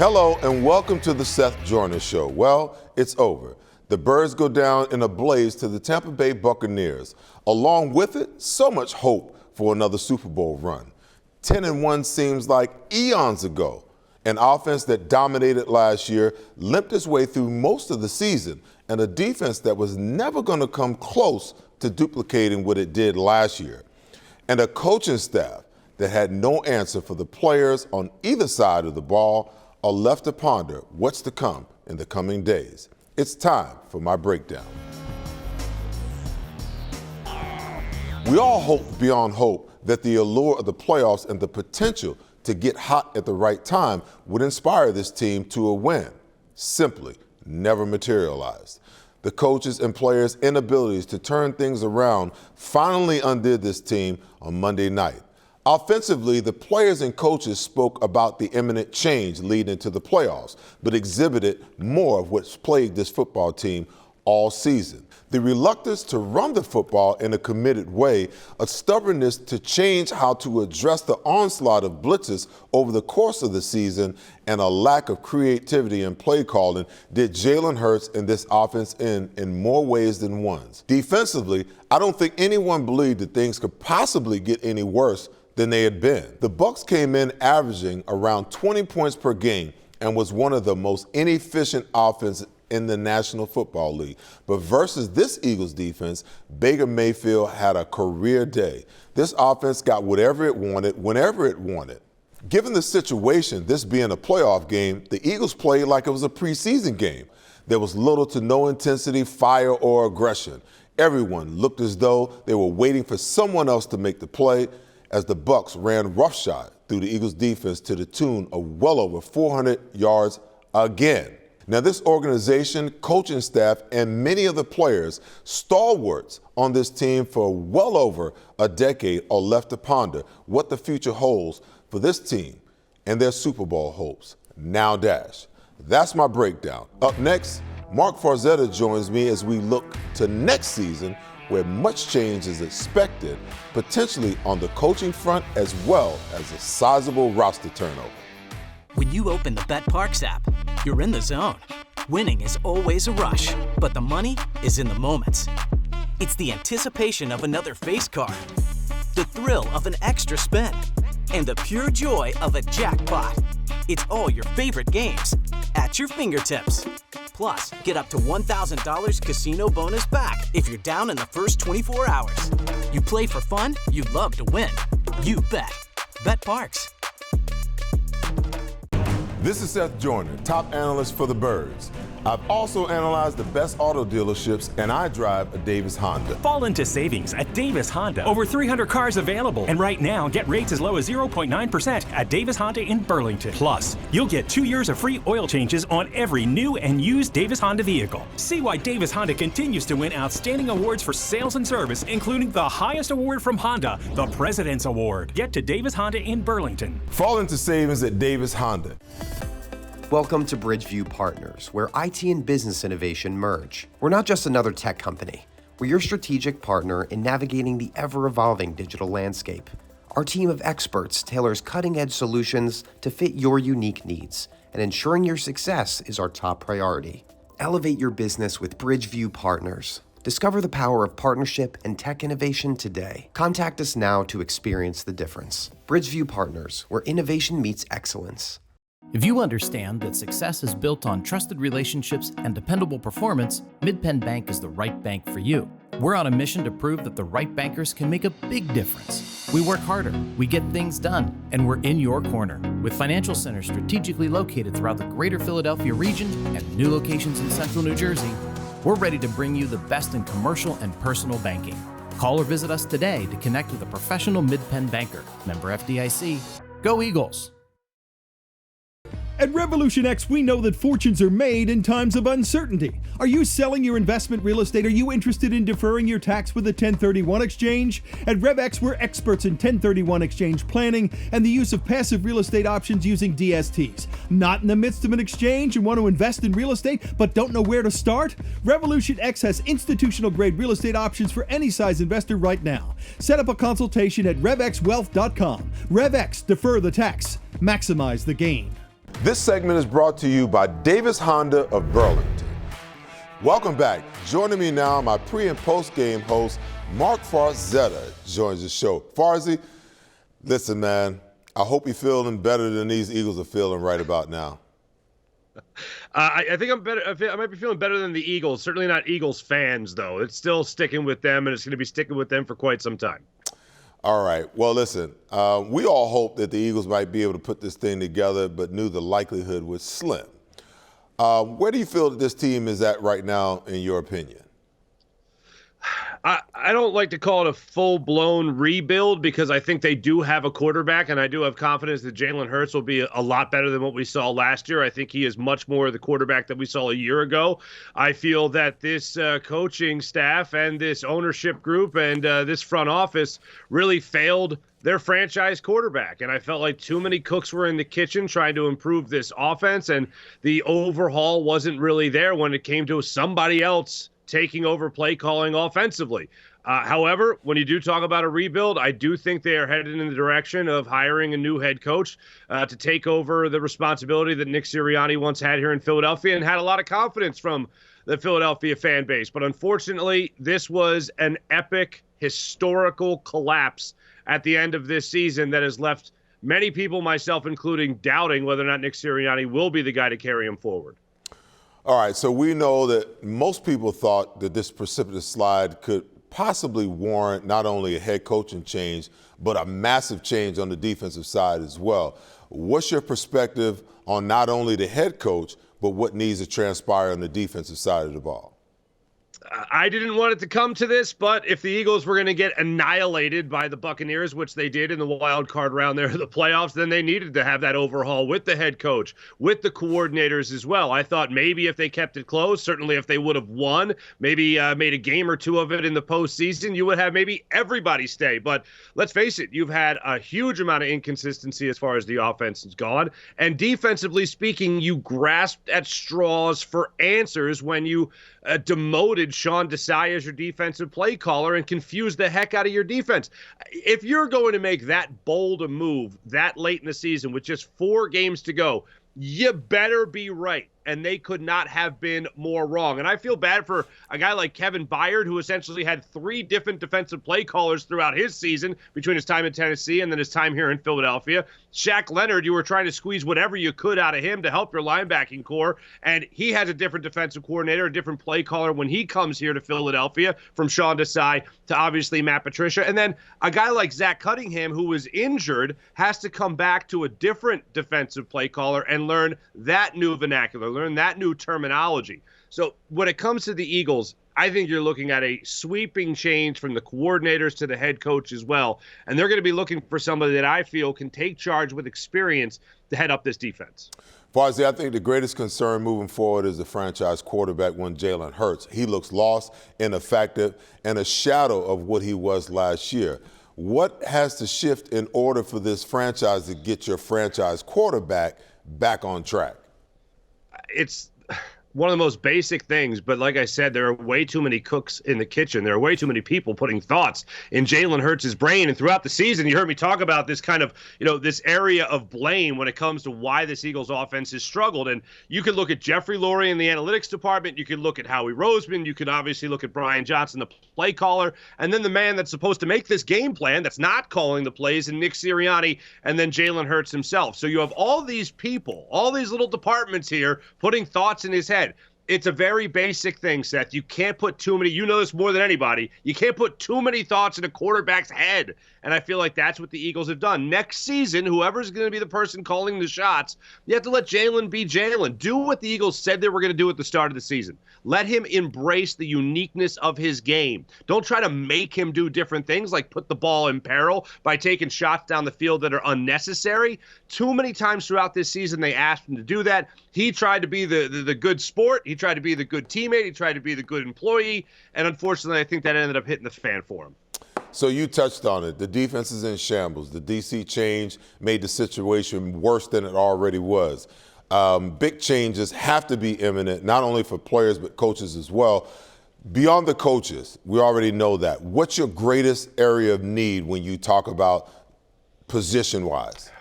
Hello and welcome to the Seth Joyner Show. Well, it's over. The Birds go down in a blaze to the Tampa Bay Buccaneers. Along with it, so much hope for another Super Bowl run. 10-1 seems like eons ago. An offense that dominated last year limped its way through most of the season, and a defense that was never going to come close to duplicating what it did last year. And a coaching staff that had no answer for the players on either side of the ball are left to ponder what's to come in the coming days. It's time for my breakdown. We all hope beyond hope that the allure of the playoffs and the potential to get hot at the right time would inspire this team to a win. Simply never materialized. The coaches and players' inabilities to turn things around finally undid this team on Monday night. Offensively, the players and coaches spoke about the imminent change leading to the playoffs, but exhibited more of what's plagued this football team all season. The reluctance to run the football in a committed way, a stubbornness to change how to address the onslaught of blitzes over the course of the season, and a lack of creativity in play calling did Jalen Hurts and this offense in more ways than one. Defensively, I don't think anyone believed that things could possibly get any worse than they had been. The Bucs came in averaging around 20 points per game and was one of the most inefficient offenses in the National Football League. But versus this Eagles defense, Baker Mayfield had a career day. This offense got whatever it wanted, whenever it wanted. Given the situation, this being a playoff game, the Eagles played like it was a preseason game. There was little to no intensity, fire, or aggression. Everyone looked as though they were waiting for someone else to make the play, as the Bucs ran roughshod through the Eagles defense to the tune of well over 400 yards again. Now, this organization, coaching staff, and many of the players, stalwarts on this team for well over a decade, are left to ponder what the future holds for this team and their Super Bowl hopes. Now dash. That's my breakdown. Up next, Marc Farzetta joins me as we look to next season, where much change is expected, potentially on the coaching front as well as a sizable roster turnover. When you open the BetParx app, you're in the zone. Winning is always a rush, but the money is in the moments. It's the anticipation of another face card, the thrill of an extra spin, and the pure joy of a jackpot. It's all your favorite games at your fingertips. Plus, get up to $1,000 casino bonus back if you're down in the first 24 hours. You play for fun, you love to win. You bet. BetParx. This is Seth Joyner, top analyst for the Birds. I've also analyzed the best auto dealerships, and I drive a Davis Honda. Fall into savings at Davis Honda. Over 300 cars available. And right now, get rates as low as 0.9% at Davis Honda in Burlington. Plus, you'll get 2 years of free oil changes on every new and used Davis Honda vehicle. See why Davis Honda continues to win outstanding awards for sales and service, including the highest award from Honda, the President's Award. Get to Davis Honda in Burlington. Fall into savings at Davis Honda. Welcome to Bridgeview Partners, where IT and business innovation merge. We're not just another tech company. We're your strategic partner in navigating the ever-evolving digital landscape. Our team of experts tailors cutting-edge solutions to fit your unique needs, and ensuring your success is our top priority. Elevate your business with Bridgeview Partners. Discover the power of partnership and tech innovation today. Contact us now to experience the difference. Bridgeview Partners, where innovation meets excellence. If you understand that success is built on trusted relationships and dependable performance, MidPenn Bank is the right bank for you. We're on a mission to prove that the right bankers can make a big difference. We work harder, we get things done, and we're in your corner. With financial centers strategically located throughout the greater Philadelphia region and new locations in central New Jersey, we're ready to bring you the best in commercial and personal banking. Call or visit us today to connect with a professional MidPenn banker. Member FDIC. Go Eagles! At Revolution X, we know that fortunes are made in times of uncertainty. Are you selling your investment real estate? Are you interested in deferring your tax with a 1031 exchange? At RevX, we're experts in 1031 exchange planning and the use of passive real estate options using DSTs. Not in the midst of an exchange and want to invest in real estate but don't know where to start? Revolution X has institutional-grade real estate options for any size investor right now. Set up a consultation at RevXWealth.com. RevX, defer the tax, maximize the gain. This segment is brought to you by Davis Honda of Burlington. Welcome back. Joining me now, my pre- and post-game host, Marc Farzetta, joins the show. Farzy, listen, man, I hope you're feeling better than these Eagles are feeling right about now. I think I'm better. I might be feeling better than the Eagles. Certainly not Eagles fans, though. It's still sticking with them, and it's going to be sticking with them for quite some time. All right. Well, listen, we all hope that the Eagles might be able to put this thing together, but knew the likelihood was slim. Where do you feel that this team is at right now, in your opinion? I don't like to call it a full-blown rebuild because I think they do have a quarterback, and I do have confidence that Jalen Hurts will be a lot better than what we saw last year. I think he is much more the quarterback that we saw a year ago. I feel that this coaching staff and this ownership group and this front office really failed their franchise quarterback, and I felt like too many cooks were in the kitchen trying to improve this offense, and the overhaul wasn't really there when it came to somebody else taking over play calling offensively. However, when you do talk about a rebuild, I do think they are headed in the direction of hiring a new head coach to take over the responsibility that Nick Sirianni once had here in Philadelphia and had a lot of confidence from the Philadelphia fan base. But unfortunately, this was an epic, historical collapse at the end of this season that has left many people, myself including, doubting whether or not Nick Sirianni will be the guy to carry him forward. All right, so we know that most people thought that this precipitous slide could possibly warrant not only a head coaching change, but a massive change on the defensive side as well. What's your perspective on not only the head coach, but what needs to transpire on the defensive side of the ball? I didn't want it to come to this, but if the Eagles were going to get annihilated by the Buccaneers, which they did in the wild card round there of the playoffs, then they needed to have that overhaul with the head coach, with the coordinators as well. I thought maybe if they kept it close, certainly if they would have won, maybe made a game or two of it in the postseason, you would have maybe everybody stay. But let's face it, you've had a huge amount of inconsistency as far as the offense has gone. And defensively speaking, you grasped at straws for answers when you demoted Sean Desai as your defensive play caller and confused the heck out of your defense. If you're going to make that bold a move that late in the season with just 4 games to go, you better be right. And they could not have been more wrong. And I feel bad for a guy like Kevin Byard, who essentially had 3 different defensive play callers throughout his season between his time in Tennessee and then his time here in Philadelphia. Shaq Leonard, you were trying to squeeze whatever you could out of him to help your linebacking core. And he has a different defensive coordinator, a different play caller when he comes here to Philadelphia, from Sean Desai to obviously Matt Patricia. And then a guy like Zach Cunningham, who was injured, has to come back to a different defensive play caller and learn that new vernacular, learn that new terminology. So when it comes to the Eagles, I think you're looking at a sweeping change from the coordinators to the head coach as well. And they're going to be looking for somebody that I feel can take charge with experience to head up this defense. Farzy, I think the greatest concern moving forward is the franchise quarterback, one Jalen Hurts. He looks lost, ineffective, and a shadow of what he was last year. What has to shift in order for this franchise to get your franchise quarterback back on track? It's one of the most basic things, but like I said, there are way too many cooks in the kitchen. There are way too many people putting thoughts in Jalen Hurts' brain. And throughout the season, you heard me talk about this kind of, this area of blame when it comes to why this Eagles offense has struggled. And you could look at Jeffrey Lurie in the analytics department. You could look at Howie Roseman. You could obviously look at Brian Johnson, the play caller. And then the man that's supposed to make this game plan that's not calling the plays, and Nick Sirianni, and then Jalen Hurts himself. So you have all these people, all these little departments here putting thoughts in his head. It's a very basic thing, Seth. You can't put too many, you know this more than anybody, you can't put too many thoughts in a quarterback's head. And I feel like that's what the Eagles have done. Next season, whoever's going to be the person calling the shots, you have to let Jalen be Jalen. Do what the Eagles said they were going to do at the start of the season. Let him embrace the uniqueness of his game. Don't try to make him do different things like put the ball in peril by taking shots down the field that are unnecessary. Too many times throughout this season, they asked him to do that. He tried to be the good sport. He tried to be the good teammate. He tried to be the good employee. And unfortunately, I think that ended up hitting the fan for him. So you touched on it. The defense is in shambles. The DC change made the situation worse than it already was. Big changes have to be imminent, not only for players but coaches as well. Beyond the coaches, we already know that. What's your greatest area of need when you talk about position-wise?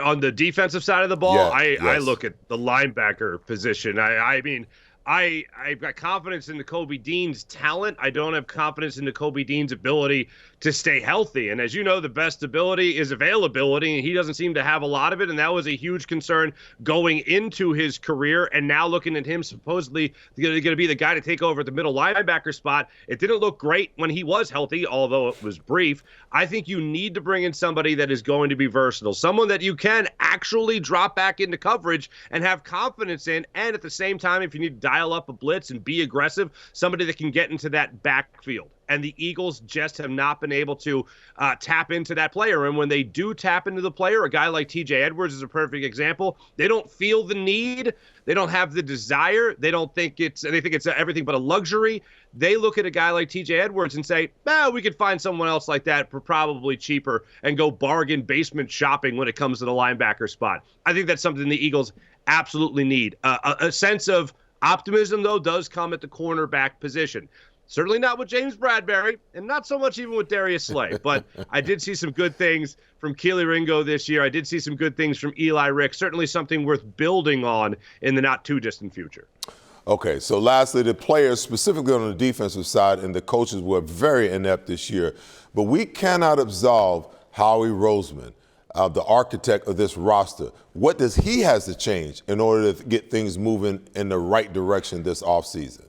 On the defensive side of the ball, Yes. I look at the linebacker position. I mean, I've got confidence in the Kobe Dean's talent. I don't have confidence in the Kobe Dean's ability to stay healthy. And as you know, the best ability is availability, and he doesn't seem to have a lot of it. And that was a huge concern going into his career. And now looking at him supposedly going to be the guy to take over at the middle linebacker spot, it didn't look great when he was healthy, although it was brief. I think you need to bring in somebody that is going to be versatile, someone that you can actually drop back into coverage and have confidence in. And at the same time, if you need to dial up a blitz and be aggressive, somebody that can get into that backfield. And the Eagles just have not been able to tap into that player. And when they do tap into the player, a guy like TJ Edwards is a perfect example. They don't feel the need. They don't have the desire. They think it's everything but a luxury. They look at a guy like TJ Edwards and say, we could find someone else like that for probably cheaper and go bargain basement shopping when it comes to the linebacker spot. I think that's something the Eagles absolutely need. A sense of optimism, though, does come at the cornerback position. Certainly not with James Bradbury, and not so much even with Darius Slay. But I did see some good things from Keely Ringo this year. I did see some good things from Eli Rick. Certainly something worth building on in the not-too-distant future. Okay, so lastly, the players, specifically on the defensive side, and the coaches were very inept this year. But we cannot absolve Howie Roseman, the architect of this roster. What does he have to change in order to get things moving in the right direction this offseason?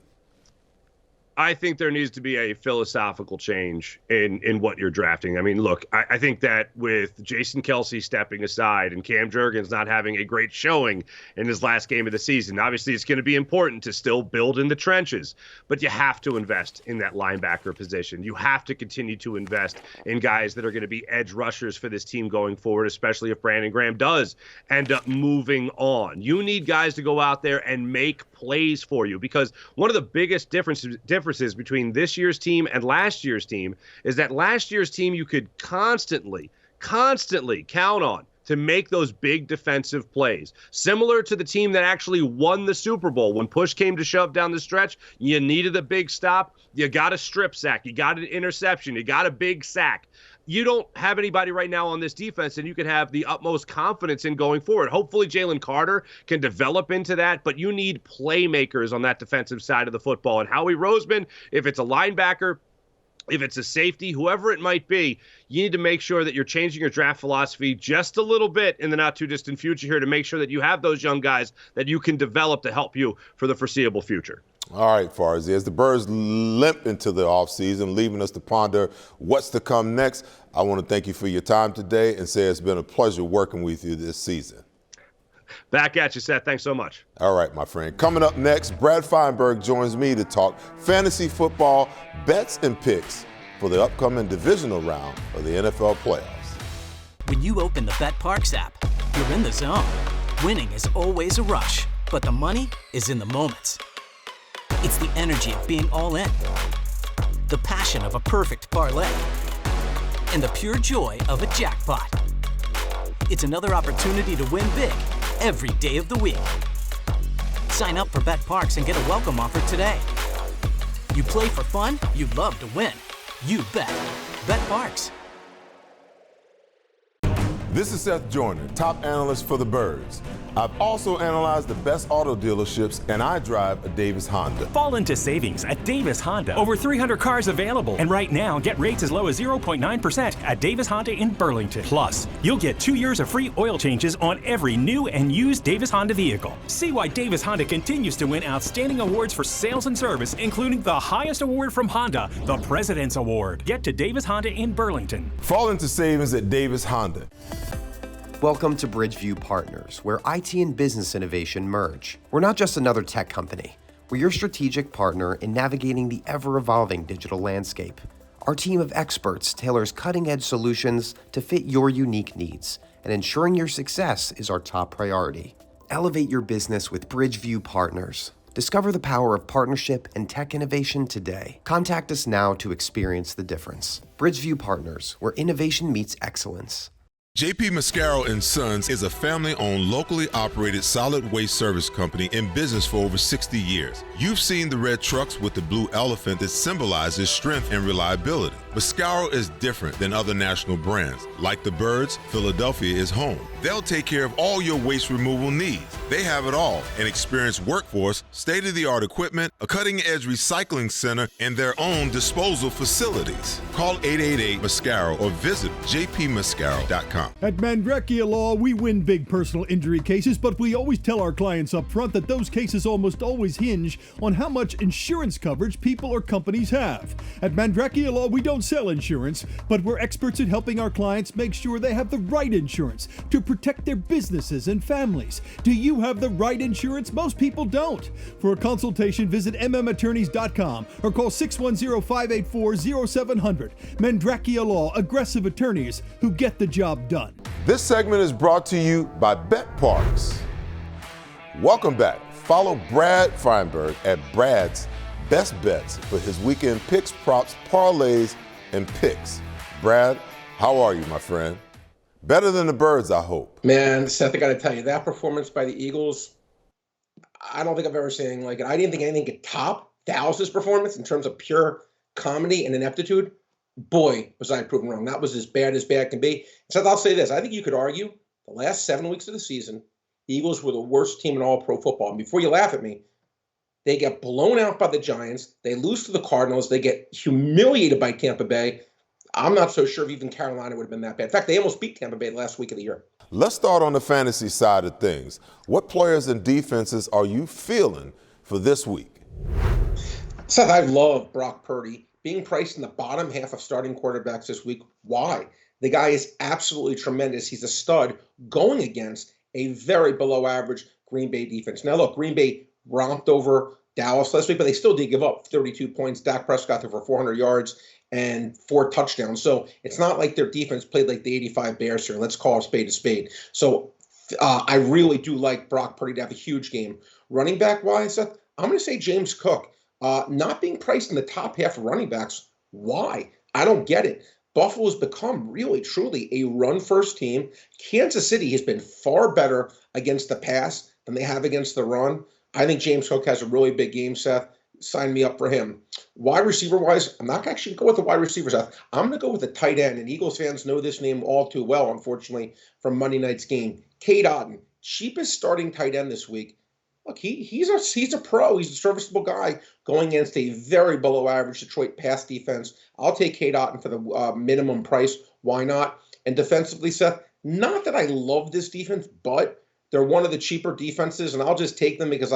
I think there needs to be a philosophical change in what you're drafting. I mean, look, I think that with Jason Kelce stepping aside and Cam Jurgens not having a great showing in his last game of the season, obviously it's going to be important to still build in the trenches, but you have to invest in that linebacker position. You have to continue to invest in guys that are going to be edge rushers for this team going forward, especially if Brandon Graham does end up moving on. You need guys to go out there and make plays for you, because one of the biggest differences between this year's team and last year's team is that last year's team you could constantly count on to make those big defensive plays. Similar to the team that actually won the Super Bowl. When push came to shove down the stretch, you needed a big stop, you got a strip sack, you got an interception, you got a big sack. You don't have anybody right now on this defense and you can have the utmost confidence in going forward. Hopefully Jalen Carter can develop into that, but you need playmakers on that defensive side of the football. And Howie Roseman, if it's a linebacker, if it's a safety, whoever it might be, you need to make sure that you're changing your draft philosophy just a little bit in the not-too-distant future here to make sure that you have those young guys that you can develop to help you for the foreseeable future. All right, Farzetta, as the Birds limp into the offseason, leaving us to ponder what's to come next, I want to thank you for your time today and say it's been a pleasure working with you this season. Back at you, Seth. Thanks so much. All right, my friend. Coming up next, Brad Feinberg joins me to talk fantasy football, bets, and picks for the upcoming divisional round of the NFL playoffs. When you open the BetParks app, you're in the zone. Winning is always a rush, but the money is in the moments. It's the energy of being all in, the passion of a perfect parlay, and the pure joy of a jackpot. It's another opportunity to win big every day of the week. Sign up for BetParks and get a welcome offer today. You play for fun, you love to win. You bet. BetParks. This is Seth Joyner, top analyst for the Birds. I've also analyzed the best auto dealerships, and I drive a Davis Honda. Fall into savings at Davis Honda. Over 300 cars available. And right now, get rates as low as 0.9% at Davis Honda in Burlington. Plus, you'll get 2 years of free oil changes on every new and used Davis Honda vehicle. See why Davis Honda continues to win outstanding awards for sales and service, including the highest award from Honda, the President's Award. Get to Davis Honda in Burlington. Fall into savings at Davis Honda. Welcome to Bridgeview Partners, where IT and business innovation merge. We're not just another tech company. We're your strategic partner in navigating the ever-evolving digital landscape. Our team of experts tailors cutting-edge solutions to fit your unique needs, and ensuring your success is our top priority. Elevate your business with Bridgeview Partners. Discover the power of partnership and tech innovation today. Contact us now to experience the difference. Bridgeview Partners, where innovation meets excellence. JP Mascaro & Sons is a family-owned, locally operated solid waste service company in business for over 60 years. You've seen the red trucks with the blue elephant that symbolizes strength and reliability. Mascaro is different than other national brands. Like the Birds, Philadelphia is home. They'll take care of all your waste removal needs. They have it all: an experienced workforce, state-of-the-art equipment, a cutting-edge recycling center, and their own disposal facilities. Call 888-MASCARO or visit jpmascaro.com. At Mandrecchia Law, we win big personal injury cases, but we always tell our clients up front that those cases almost always hinge on how much insurance coverage people or companies have. At Mandrecchia Law, we don't sell insurance, but we're experts at helping our clients make sure they have the right insurance to protect their businesses and families. Do you have the right insurance? Most people don't. For a consultation, visit mmattorneys.com or call 610-584-0700. Mandrecchia Law, aggressive attorneys who get the job done. This segment is brought to you by Bet Parks. Welcome back. Follow Brad Feinberg at Brad's Best Bets for his weekend picks, props, parlays, and picks. Brad, how are you, my friend? Better than the Birds, I hope. Man, Seth, I got to tell you, that performance by the Eagles, I don't think I've ever seen anything like it. I didn't think anything could top Dallas's performance in terms of pure comedy and ineptitude. Boy, was I proven wrong. That was as bad can be. Seth, I'll say this. I think you could argue the last 7 weeks of the season, the Eagles were the worst team in all pro football. And before you laugh at me, they get blown out by the Giants. They lose to the Cardinals. They get humiliated by Tampa Bay. I'm not so sure if even Carolina would have been that bad. In fact, they almost beat Tampa Bay last week of the year. Let's start on the fantasy side of things. What players and defenses are you feeling for this week? Seth, I love Brock Purdy being priced in the bottom half of starting quarterbacks this week. Why? The guy is absolutely tremendous. He's a stud going against a very below average Green Bay defense. Now, look, Green Bay romped over Dallas last week, but they still did give up 32 points. Dak Prescott threw for 400 yards and 4 touchdowns. So it's not like their defense played like the 85 Bears here. Let's call a spade a spade. So I really do like Brock Purdy to have a huge game. Running back wise, Seth, I'm going to say James Cook. Not being priced in the top half of running backs. Why? I don't get it. Buffalo's become really, truly a run-first team. Kansas City has been far better against the pass than they have against the run. I think James Cook has a really big game, Seth. Sign me up for him. Wide receiver-wise, I'm not actually going to go with the wide receiver, Seth. I'm going to go with the tight end, and Eagles fans know this name all too well, unfortunately, from Monday night's game. Cade Otton, cheapest starting tight end this week. Look, he's a pro. He's a serviceable guy going against a very below-average Detroit pass defense. I'll take Cade Otton for the minimum price. Why not? And defensively, Seth, not that I love this defense, but they're one of the cheaper defenses, and I'll just take them because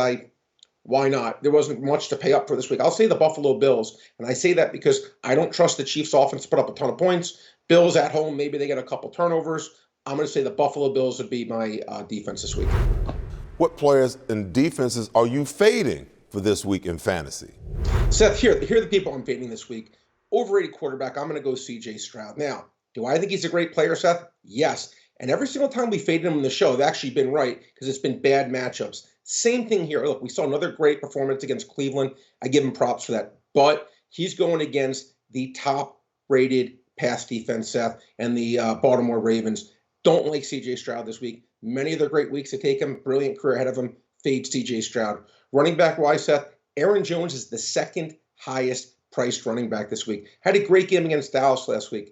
why not? There wasn't much to pay up for this week. I'll say the Buffalo Bills, and I say that because I don't trust the Chiefs' offense to put up a ton of points. Bills at home, maybe they get a couple turnovers. I'm going to say the Buffalo Bills would be my defense this week. What players and defenses are you fading for this week in fantasy? Seth, here are the people I'm fading this week. Overrated quarterback, I'm going to go C.J. Stroud. Now, do I think he's a great player, Seth? Yes. And every single time we faded him in the show, I've actually been right because it's been bad matchups. Same thing here. Look, we saw another great performance against Cleveland. I give him props for that. But he's going against the top-rated pass defense, Seth, and the Baltimore Ravens. Don't like C.J. Stroud this week. Many of the great weeks to take him. Brilliant career ahead of him. Fade C.J. Stroud. Running back-wise, Seth, Aaron Jones is the second highest-priced running back this week. Had a great game against Dallas last week.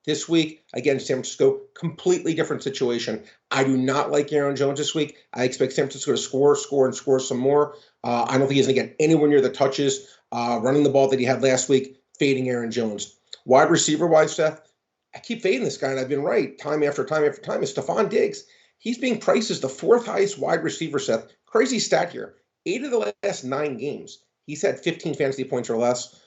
This week, against San Francisco, completely different situation. I do not like Aaron Jones this week. I expect San Francisco to score some more. I don't think he's going to get anywhere near the touches. Running the ball that he had last week, fading Aaron Jones. Wide receiver-wise, Seth, I keep fading this guy, and I've been right time after time after time. It's Stephon Diggs. He's being priced as the 4th highest wide receiver, Seth. Crazy stat here. 8 of the last 9 games, he's had 15 fantasy points or less.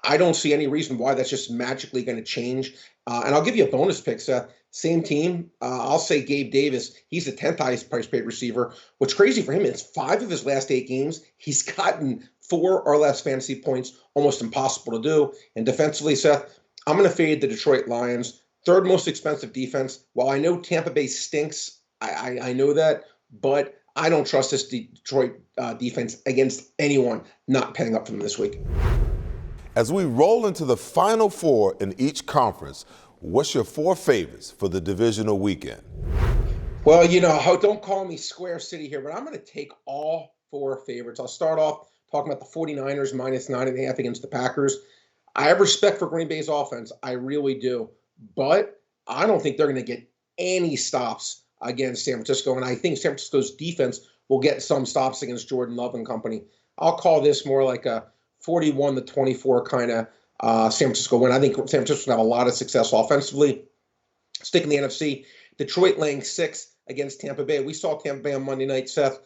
I don't see any reason why that's just magically going to change. And I'll give you a bonus pick, Seth. Same team. I'll say Gabe Davis. He's the 10th highest price paid receiver. What's crazy for him is 5 of his last 8 games, he's gotten 4 or less fantasy points. Almost impossible to do. And defensively, Seth, I'm going to fade the Detroit Lions. 3rd most expensive defense. While I know Tampa Bay stinks, I know that, but I don't trust this Detroit defense against anyone not paying up for them this week. As we roll into the Final Four in each conference, what's your 4 favorites for the divisional weekend? Well, don't call me Square City here, but I'm going to take all 4 favorites. I'll start off talking about the 49ers minus 9.5 against the Packers. I have respect for Green Bay's offense. I really do. But I don't think they're going to get any stops against San Francisco. And I think San Francisco's defense will get some stops against Jordan Love and company. I'll call this more like a 41-24 kind of San Francisco win. I think San Francisco will have a lot of success offensively. Sticking the NFC, Detroit laying 6 against Tampa Bay. We saw Tampa Bay on Monday night, Seth,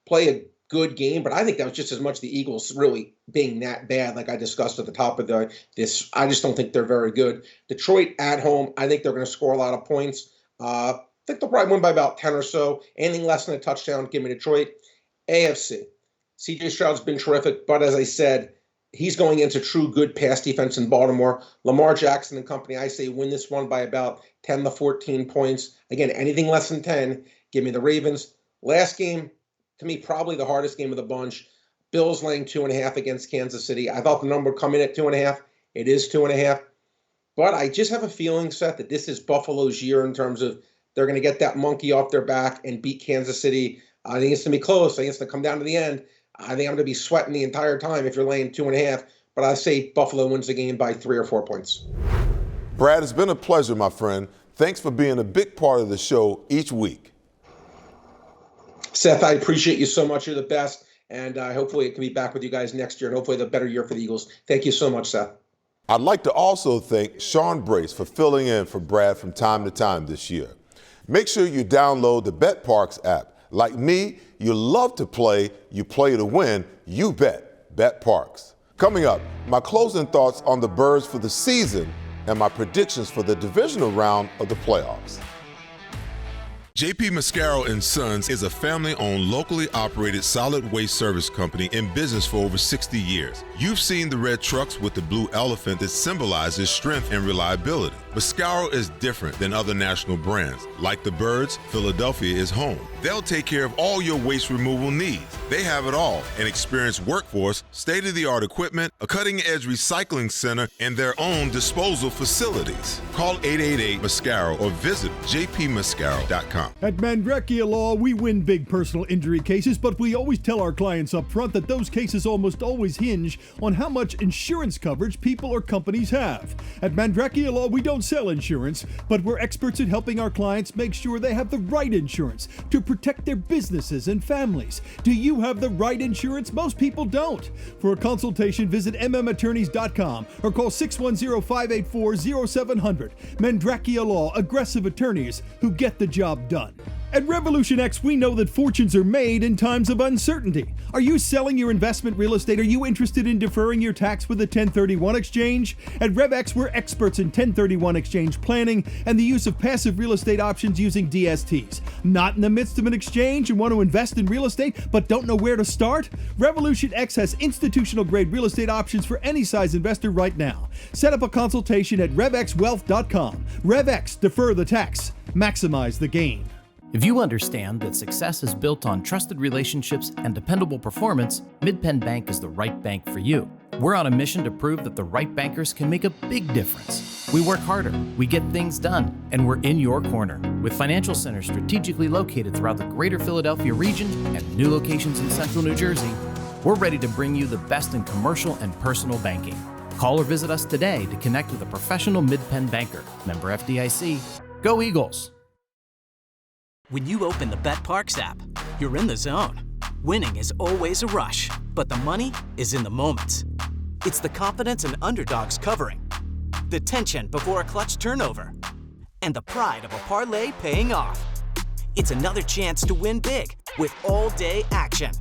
play a good game, but I think that was just as much the Eagles really being that bad, like I discussed at the top of this. I just don't think they're very good. Detroit at home, I think they're going to score a lot of points. I think they'll probably win by about 10 or so. Anything less than a touchdown, give me Detroit. AFC, CJ Stroud's been terrific, but as I said, he's going into true good pass defense in Baltimore. Lamar Jackson and company, I say win this one by about 10 to 14 points. Again, anything less than 10, give me the Ravens. Last game, to me, probably the hardest game of the bunch. Bills laying 2.5 against Kansas City. I thought the number would come in at 2.5. It is 2.5. But I just have a feeling, Seth, that this is Buffalo's year in terms of they're going to get that monkey off their back and beat Kansas City. I think it's going to be close. I think it's going to come down to the end. I think I'm going to be sweating the entire time if you're laying 2.5. But I say Buffalo wins the game by 3 or 4 points. Brad, it's been a pleasure, my friend. Thanks for being a big part of the show each week. Seth, I appreciate you so much. You're the best. And hopefully it can be back with you guys next year and hopefully the better year for the Eagles. Thank you so much, Seth. I'd like to also thank Sean Brace for filling in for Brad from time to time this year. Make sure you download the BetParks app. Like me, you love to play, you play to win, you bet. BetParks. Coming up, my closing thoughts on the Birds for the season and my predictions for the divisional round of the playoffs. JP Mascaro & Sons is a family-owned, locally operated solid waste service company in business for over 60 years. You've seen the red trucks with the blue elephant that symbolizes strength and reliability. Mascaro is different than other national brands. Like the Birds, Philadelphia is home. They'll take care of all your waste removal needs. They have it all: an experienced workforce, state-of-the-art equipment, a cutting-edge recycling center, and their own disposal facilities. Call 888-MASCARO or visit jpmascaro.com. At Mandrecchia Law, we win big personal injury cases, but we always tell our clients up front that those cases almost always hinge on how much insurance coverage people or companies have. At Mandrecchia Law, we don't sell insurance, but we're experts at helping our clients make sure they have the right insurance to protect their businesses and families. Do you have the right insurance? Most people don't. For a consultation, visit mmattorneys.com or call 610-584-0700. Mandrecchia Law, aggressive attorneys who get the job done. At Revolution X, we know that fortunes are made in times of uncertainty. Are you selling your investment real estate? Are you interested in deferring your tax with a 1031 exchange? At RevX, we're experts in 1031 exchange planning and the use of passive real estate options using DSTs. Not in the midst of an exchange and want to invest in real estate but don't know where to start? Revolution X has institutional-grade real estate options for any size investor right now. Set up a consultation at RevXWealth.com. RevX, defer the tax, maximize the gain. If you understand that success is built on trusted relationships and dependable performance, MidPenn Bank is the right bank for you. We're on a mission to prove that the right bankers can make a big difference. We work harder, we get things done, and we're in your corner. With financial centers strategically located throughout the greater Philadelphia region and new locations in central New Jersey, we're ready to bring you the best in commercial and personal banking. Call or visit us today to connect with a professional MidPenn banker. Member FDIC. Go Eagles! When you open the BetParks app, you're in the zone. Winning is always a rush, but the money is in the moments. It's the confidence and underdogs covering, the tension before a clutch turnover, and the pride of a parlay paying off. It's another chance to win big with all-day action.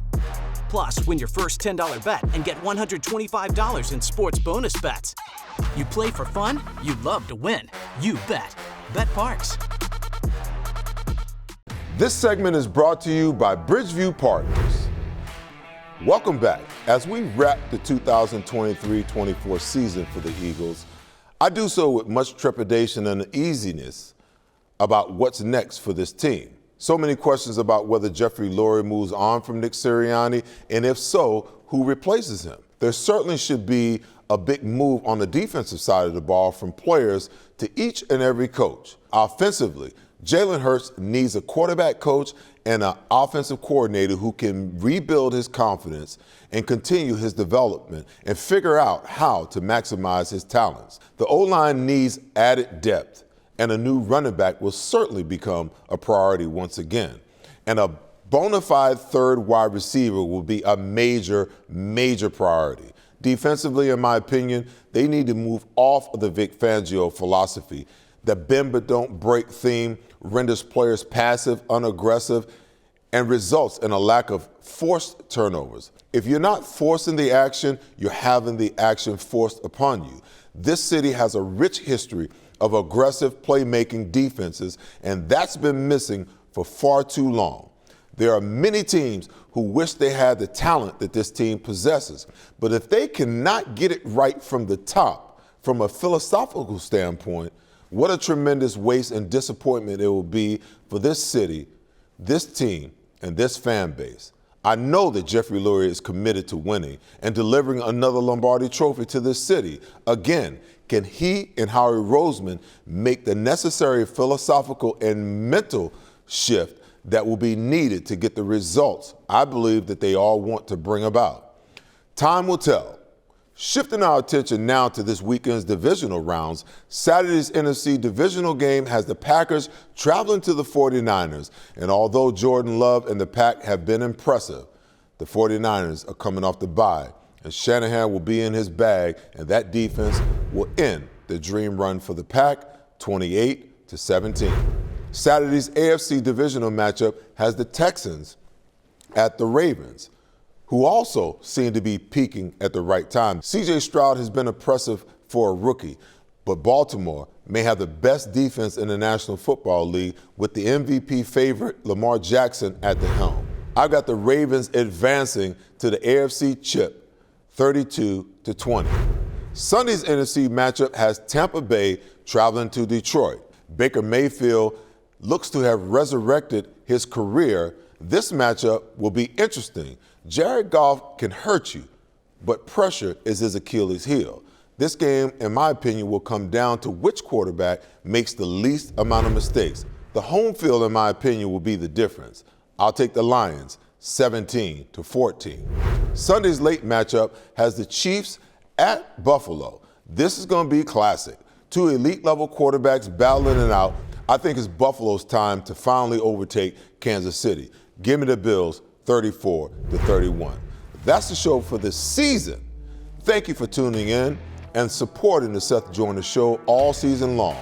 Plus, win your first $10 bet and get $125 in sports bonus bets. You play for fun, you love to win. You bet. BetParks. This segment is brought to you by Bridgeview Partners. Welcome back. As we wrap the 2023-24 season for the Eagles, I do so with much trepidation and uneasiness about what's next for this team. So many questions about whether Jeffrey Lurie moves on from Nick Sirianni, and if so, who replaces him? There certainly should be a big move on the defensive side of the ball from players to each and every coach. Offensively, Jalen Hurts needs a quarterback coach and an offensive coordinator who can rebuild his confidence and continue his development and figure out how to maximize his talents. The O-line needs added depth, and a new running back will certainly become a priority once again. And a bona fide third wide receiver will be a major, major priority. Defensively, in my opinion, they need to move off of the Vic Fangio philosophy. The bend but don't break theme renders players passive, unaggressive, and results in a lack of forced turnovers. If you're not forcing the action, you're having the action forced upon you. This city has a rich history of aggressive playmaking defenses, and that's been missing for far too long. There are many teams who wish they had the talent that this team possesses, but if they cannot get it right from the top, from a philosophical standpoint, what a tremendous waste and disappointment it will be for this city, this team, and this fan base. I know that Jeffrey Lurie is committed to winning and delivering another Lombardi trophy to this city. Again, can he and Howie Roseman make the necessary philosophical and mental shift that will be needed to get the results I believe that they all want to bring about? Time will tell. Shifting our attention now to this weekend's divisional rounds, Saturday's NFC divisional game has the Packers traveling to the 49ers. And although Jordan Love and the Pack have been impressive, the 49ers are coming off the bye, and Shanahan will be in his bag, and that defense will end the dream run for the Pack 28-17. Saturday's AFC divisional matchup has the Texans at the Ravens, who also seem to be peaking at the right time. C.J. Stroud has been impressive for a rookie, but Baltimore may have the best defense in the National Football League with the MVP favorite Lamar Jackson at the helm. I've got the Ravens advancing to the AFC chip 32-20. Sunday's NFC matchup has Tampa Bay traveling to Detroit. Baker Mayfield looks to have resurrected his career. This matchup will be interesting. Jared Goff can hurt you, but pressure is his Achilles heel. This game, in my opinion, will come down to which quarterback makes the least amount of mistakes. The home field, in my opinion, will be the difference. I'll take the Lions 17-14. Sunday's late matchup has the Chiefs at Buffalo. This is going to be classic. Two elite-level quarterbacks battling it out. I think it's Buffalo's time to finally overtake Kansas City. Give me the Bills 34-31. That's the show for this season. Thank you for tuning in and supporting the Seth Joyner Show all season long.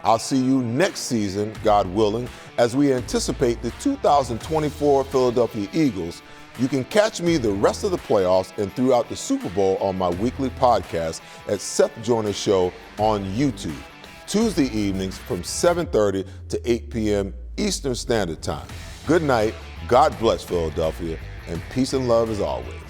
I'll see you next season, God willing, as we anticipate the 2024 Philadelphia Eagles. You can catch me the rest of the playoffs and throughout the Super Bowl on my weekly podcast at Seth Joyner Show on YouTube, Tuesday evenings from 7:30 to 8 p.m. Eastern Standard Time. Good night, God bless Philadelphia, and peace and love as always.